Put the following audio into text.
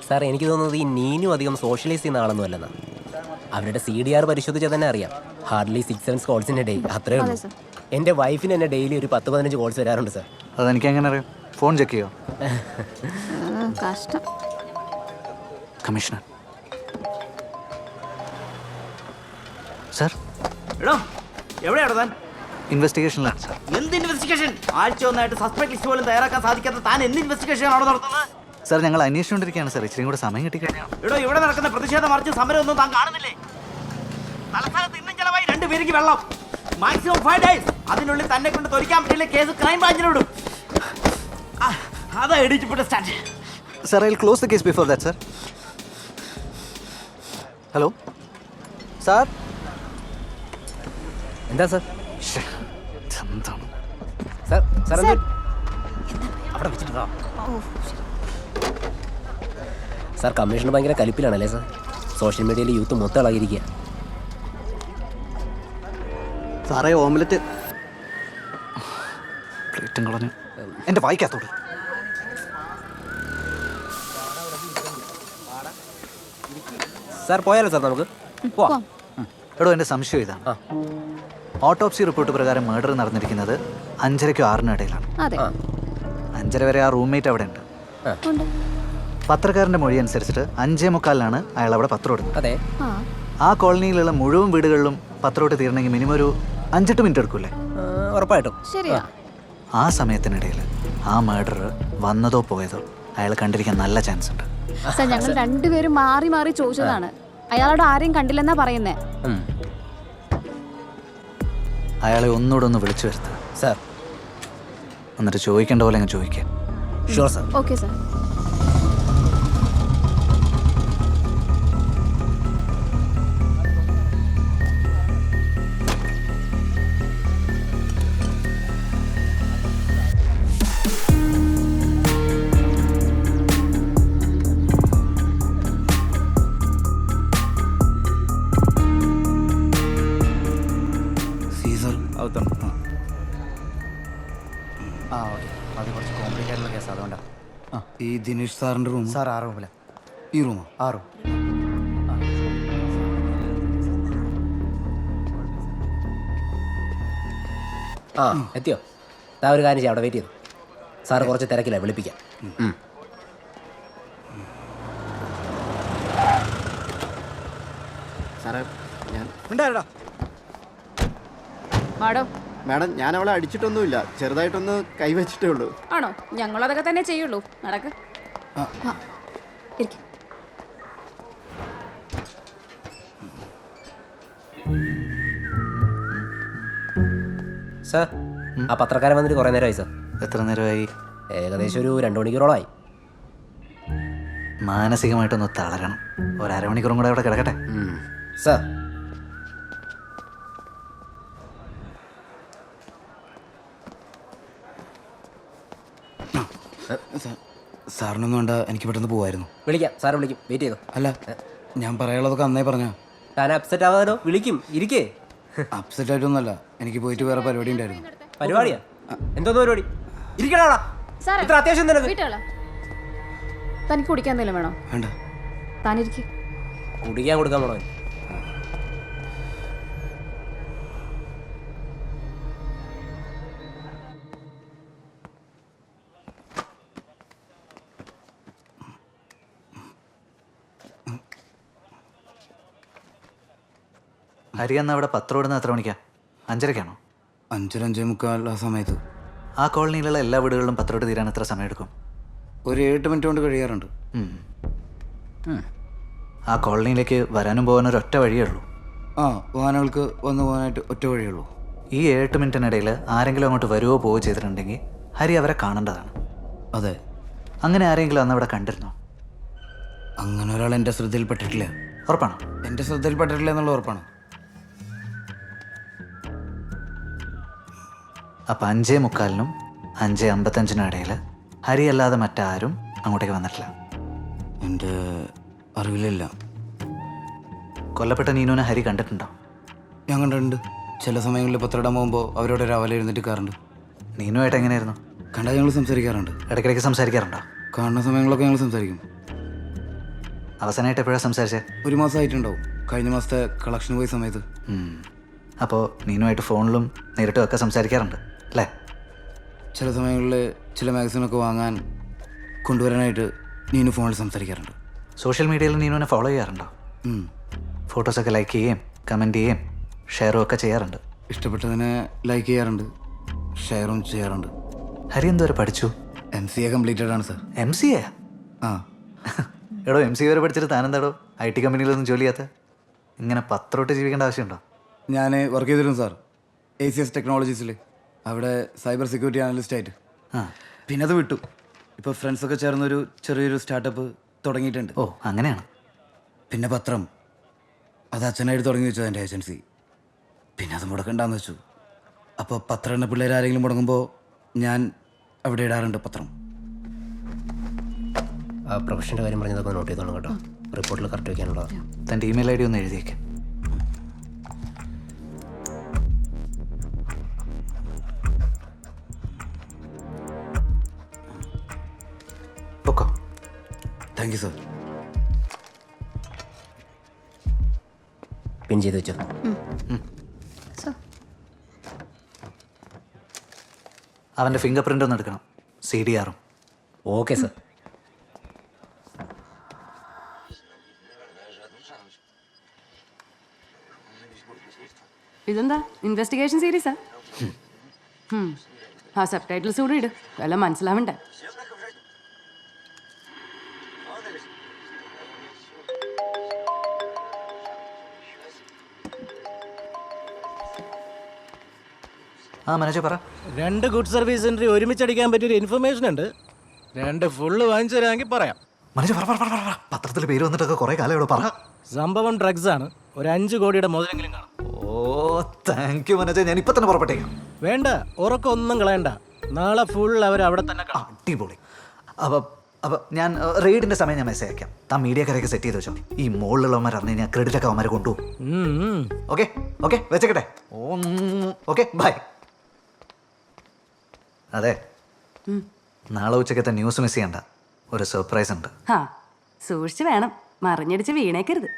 Sir എനിക്ക് തോന്നുന്നത് ഈ നീനും അധികം സോഷ്യലൈസ് ചെയ്യുന്ന ആളൊന്നും അല്ലെന്നാ. അവരുടെ CDR പരിശോധിച്ചാൽ തന്നെ അറിയാം. ഹാർഡ്ലി 6-7 കോൾസിൻ്റെ ഡേ അത്രേ ഉള്ളൂ. എൻ്റെ വൈഫിന് തന്നെ ഡെയിലി ഒരു 10-15 കോൾസ് വരാറുണ്ട് സാർ. അതെനിക്ക് എങ്ങനെ അറിയാം? ഫോൺ ചെക്ക് ചെയ്യോ? കഷ്ടം. Commissioner sir. എവിടെയാണ് താൻ? ഇൻവെസ്റ്റിഗേഷനിലാണ് സാർ. എന്ത് ഇൻവെസ്റ്റിഗേഷൻ? ആഴ്ച ഒന്നായിട്ട് സസ്പെക്ട് ലിസ്റ്റ് പോലും തയ്യാറാക്കാൻ സാധിക്കാത്ത താൻ എന്ത് ഇൻവെസ്റ്റിഗേഷൻ ആണോ നടത്തുന്നത്? സാർ ഞങ്ങൾ അന്വേഷിച്ചുകൊണ്ടിരിക്കുകയാണ് സാർ. ഇച്ചിരി കൂടെ സമയം കിട്ടിക്കഴിഞ്ഞാൽ. ഇവിടെ നടക്കുന്ന പ്രതിഷേധ മാർച്ചും സമരം ഒന്നും താൻ കാണുന്നില്ലേ? തലസ്ഥാനത്ത് ഇന്നും ചെലവായി 2 പേർക്ക് വെള്ളം. Maximum 5 days. അതിനുള്ളിൽ തന്നെ കൊണ്ട് തൊരിക്കാൻ പറ്റില്ല. കേസ് ക്രൈം ബ്രാഞ്ചിന് വിടും. അതാ എഡിച്ചിട്ട് stand. Sir I will close the case before that sir. Hello sir. എന്താ സാർ? എന്താണ് സാർ സാർ അവിടെ വെച്ചിട്ടോ? സാർ കമ്മീഷണർ ഭയങ്കര കലിപ്പിലാണല്ലേ സാർ? സോഷ്യൽ മീഡിയയിൽ യൂത്ത് മൊത്തം ഇളകിയിരിക്കുക. സാറേ ഓംലെറ്റ് പ്ലേറ്റും കളഞ്ഞു എൻ്റെ വായിക്കാത്തോട്. സാർ പോയാലോ സാർ? നമുക്ക് പോവാം. എടോ എൻ്റെ സംശയം ഇതാണ്. ഓട്ടോപ്സി റിപ്പോർട്ട് പ്രകാരം മർഡർ നടന്നിരിക്കുന്നത് 5:30ക്കും 6:00നും ഇടയിലാണ്. 5:30 വരെ ആ റൂംമേറ്റ് അവിടെ ഉണ്ട്. പത്രക്കാരൻ്റെ മൊഴി അനുസരിച്ചിട്ട് 5:45 അയാൾ അവിടെ പത്രം ഇടുന്നത്. അതെ. ആ കോളനിയിലുള്ള മുഴുവൻ വീടുകളിലും പത്രം ഇട്ട് തീരണമെങ്കിൽ മിനിമം ഒരു 5-8 മിനിറ്റ് എടുക്കൂലേ? ഉറപ്പായിട്ടും. ശരിയാ. ആ സമയത്തിനിടയിൽ ആ മർഡർ വന്നതോ പോയതോ അയാൾ കണ്ടിരിക്കാൻ നല്ല ചാൻസ് ഉണ്ട്. സാർ ഞങ്ങൾ രണ്ടുപേരും മാറി മാറി ചോദിച്ചതാണ്. അയാളോട് ആരെയും കണ്ടില്ലെന്നാ പറയുന്നേ. അയാളെ ഒന്നുകൂടെ ഒന്ന് വിളിച്ചു വരുത്തുക സാർ. എന്നിട്ട് ചോദിക്കേണ്ട പോലെ അങ്ങ് ചോദിക്കാം. Sure sir. Okay sir. അത് കുറച്ച് കോംപ്ലിക്കേറ്റുള്ള കേസ്, അതുകൊണ്ടാണ്. ഈ ദിനേഷ് സാറിൻ്റെ റൂം? സാർ ആ റൂമിലാണ്. ഈ റൂമോ? ആ റൂം. എത്തിയോ? താ ഒരു കാര്യം ചെയ്യാം, അവിടെ വെയിറ്റ് ചെയ്തു. സാറ് കുറച്ച് തിരക്കില്ല, വിളിപ്പിക്കാം. സാറേ ഞാൻ ഉണ്ടായിരുടാ മാഡം, ഞാൻ അവളെ അടിച്ചിട്ടൊന്നുമില്ല, ചെറുതായിട്ടൊന്ന് കൈവച്ചിട്ടേ ഉള്ളൂ. ആണോ? ഞങ്ങളതൊക്കെ തന്നെ ചെയ്യുള്ളൂ. നടക്ക്. സാർ, ആ പത്രക്കാരൻ വന്നിട്ട് കുറേ നേരമായി സാർ. എത്ര നേരമായി? ഏകദേശം ഒരു 2 മണിക്കൂറോളമായി. മാനസികമായിട്ടൊന്ന് തളരണം. ഒരു അരമണിക്കൂറും കൂടെ അവിടെ കിടക്കട്ടെ. സാർ, സാറിനൊന്നും വേണ്ട, എനിക്ക് പെട്ടെന്ന് പോവായിരുന്നു. വിളിക്കാം. സാറ് വിളിക്കും, വെയിറ്റ് ചെയ്തു. അല്ല, ഞാൻ പറയാനുള്ളതൊക്കെ അന്നേ പറഞ്ഞാ. താൻ അപ്സെറ്റ് ആവാതോ? വിളിക്കും, ഇരിക്കേ. അപ്സെറ്റ് ആയിട്ടൊന്നുമല്ല, എനിക്ക് പോയിട്ട് വേറെ പരിപാടി ഉണ്ടായിരുന്നു. പരിപാടിയാ? എന്തോന്ന് പരിപാടി? ഇരിക്കടാ. ഇത്ര അത്യാവശ്യം തന്നെ. തനിക്ക് കുടിക്കാൻ എന്തെങ്കിലും വേണോ? വേണ്ട. താനിരിക്കും. കുടിക്കാൻ കൊടുക്കാൻ പോണോ? ഹരി അന്ന് അവിടെ പത്രം ഇടുന്ന എത്ര മണിക്കാ? 5:30ക്കാണോ? 5, 5:45 ആ സമയത്ത്. ആ കോളനിയിലുള്ള എല്ലാ വീടുകളിലും പത്രം ഇട്ട് തീരാൻ എത്ര സമയം എടുക്കും? ഒരു 8 മിനിറ്റ് കൊണ്ട് കഴിയാറുണ്ട്. ആ കോളനിയിലേക്ക് വരാനും പോകാനും ഒരൊറ്റ വഴിയേ ഉള്ളൂ. ആ, വാഹനങ്ങൾക്ക് വന്നു പോകാനായിട്ട് ഒറ്റ വഴിയുള്ളൂ. ഈ 8 മിനിറ്റിനിടയിൽ ആരെങ്കിലും അങ്ങോട്ട് വരുവോ പോവുകയോ ചെയ്തിട്ടുണ്ടെങ്കിൽ ഹരി അവരെ കാണേണ്ടതാണ്. അതെ. അങ്ങനെ ആരെങ്കിലും അന്ന് അവിടെ കണ്ടിരുന്നോ? അങ്ങനെ ഒരാൾ എൻ്റെ ശ്രദ്ധയിൽപ്പെട്ടിട്ടില്ല. ഉറപ്പാണോ? എൻ്റെ ശ്രദ്ധയിൽപ്പെട്ടിട്ടില്ല എന്നുള്ള ഉറപ്പാണ്. അപ്പം 5:45-നും 5:55-നും ഇടയിൽ ഹരി അല്ലാതെ മറ്റാരും അങ്ങോട്ടേക്ക് വന്നിട്ടില്ല. എൻ്റെ അറിവിലില്ല. കൊല്ലപ്പെട്ട നീനുവിനെ ഹരി കണ്ടിട്ടുണ്ടോ? ഞാൻ കണ്ടിട്ടുണ്ട്. ചില സമയങ്ങളിൽ പത്രം ഇടാൻ പോകുമ്പോൾ അവരോട് രാവിലെ എഴുന്നേറ്റ് കയറുണ്ട്. നീനുമായിട്ട് എങ്ങനെയായിരുന്നു? കണ്ടാൽ ഞങ്ങൾ സംസാരിക്കാറുണ്ട്. ഇടയ്ക്കിടയ്ക്ക് സംസാരിക്കാറുണ്ടോ? കാണുന്ന സമയങ്ങളൊക്കെ ഞങ്ങൾ സംസാരിക്കും. അവസാനമായിട്ട് എപ്പോഴാണ് സംസാരിച്ചേ? 1 മാസമായിട്ടുണ്ടാവും. കഴിഞ്ഞ മാസത്തെ കളക്ഷൻ പോയ സമയത്ത്. അപ്പോൾ നീനുമായിട്ട് ഫോണിലും നേരിട്ടും ഒക്കെ സംസാരിക്കാറുണ്ട് അല്ലേ? ചില സമയങ്ങളിൽ ചില മാഗസിനൊക്കെ വാങ്ങാൻ കൊണ്ടുവരാനായിട്ട് നീനു ഫോണിൽ സംസാരിക്കാറുണ്ട്. സോഷ്യൽ മീഡിയയിൽ നീനുവിനെ ഫോളോ ചെയ്യാറുണ്ടോ? ഫോട്ടോസൊക്കെ ലൈക്ക് ചെയ്യുകയും കമൻറ്റ് ചെയ്യുകയും ഷെയറും ഒക്കെ ചെയ്യാറുണ്ട്. ഇഷ്ടപ്പെട്ടതിനെ ലൈക്ക് ചെയ്യാറുണ്ട്, ഷെയറും ചെയ്യാറുണ്ട്. ഹരി എന്തോരെ പഠിച്ചു? MCA കംപ്ലീറ്റഡ് ആണ് സർ. MCA? ആ. എടോ MCA വരെ പഠിച്ചിട്ട് താനെന്താടോ IT കമ്പനിയിലൊന്നും ജോലി ചെയ്യാത്ത? ഇങ്ങനെ പത്രോട്ട് ജീവിക്കേണ്ട ആവശ്യമുണ്ടോ? ഞാൻ വർക്ക് ചെയ്തിരുന്നു സാർ ACS ടെക്നോളജീസിൽ. അവിടെ സൈബർ സെക്യൂരിറ്റി അനലിസ്റ്റ് ആയിട്ട്. പിന്നെ അത് വിട്ടു. ഇപ്പോൾ ഫ്രണ്ട്സൊക്കെ ചേർന്നൊരു ചെറിയൊരു സ്റ്റാർട്ടപ്പ് തുടങ്ങിയിട്ടുണ്ട്. ഓ അങ്ങനെയാണ്. പിന്നെ പത്രം, അത് അച്ഛനായിട്ട് തുടങ്ങി വെച്ചു എൻ്റെ ഏജൻസി. പിന്നെ അത് മുടക്കണ്ടെന്ന് വെച്ചു. അപ്പോൾ പത്രം എന്ന പിള്ളേർ ആരെങ്കിലും മുടങ്ങുമ്പോൾ ഞാൻ അവിടെ ഇടാറുണ്ട് പത്രം. ആ പ്രൊഫഷൻ്റെ കാര്യം പറഞ്ഞതൊക്കെ നോട്ട് ചെയ്തോളാം കേട്ടോ. റിപ്പോർട്ടിൽ കറക്റ്റ് വയ്ക്കാനുള്ളതാ. തൻ്റെ ഇമെയിൽ ID ഒന്ന് എഴുതിയേക്കാം. Okay. Thank you sir. Pin ചെയ്ത് വെച്ചോ. അവൻ്റെ ഫിംഗർ പ്രിൻ്റ് ഒന്ന് എടുക്കണം, CDR-ഉം. Okay sir. ഇതെന്താ ഇൻവെസ്റ്റിഗേഷൻ സീരീസാ? ആ സബ് ടൈറ്റിൽസ് കൂടി ഇട്, വല്ല മനസ്സിലാവണ്ടേ. ആ മനോജ് പറ. 2 ഗുഡ് സർവീസ് സെന്റർ ഒരുമിച്ചടിക്കാൻ പറ്റിയൊരു ഇൻഫർമേഷൻ ഉണ്ട്. 2 ഫുള്ള് വാങ്ങിച്ചു തരാമെങ്കിൽ പറയാം. മനോജ് പറ പറ പറ പറ. പത്രത്തിൽ പേര് വന്നിട്ടൊക്കെ കുറേ കാലം ഇവിടെ പറ. സംഭവം ഡ്രഗ്സ് ആണ്. ഒരു 5 കോടിയുടെ മുതലെങ്കിലും കാണും. ഓ താങ്ക് യു മനോജ്, ഞാൻ ഇപ്പം തന്നെ പുറപ്പെട്ടേക്കാം. വേണ്ട, ഉറക്കം ഒന്നും കളയണ്ട. നാളെ ഫുൾ അവർ അവിടെ തന്നെ കാണും. അടിപൊളി. അപ്പം ഞാൻ റെയ്ഡിൻ്റെ സമയം ഞാൻ മെസ്സേജ് അയക്കാം. താൻ മീഡിയക്കാരൊക്കെ സെറ്റ് ചെയ്ത് വെച്ചോ. ഈ മുകളിലുള്ളവന്മാർ അറിഞ്ഞു കഴിഞ്ഞാൽ ക്രെഡിറ്റൊക്കെ അവന്മാരെ കൊണ്ടുപോകും. ഓക്കെ ഓക്കെ വെച്ചേക്കട്ടെ. Okay bye. അതെ, നാളെ ഉച്ചക്കത്തെ ന്യൂസ് മിസ് ചെയ്യണ്ട. ഒരു സർപ്രൈസ് ഉണ്ട്. ആ സൂക്ഷിച്ച് വേണം, മറിഞ്ഞടിച്ച് വീണേക്കരുത്.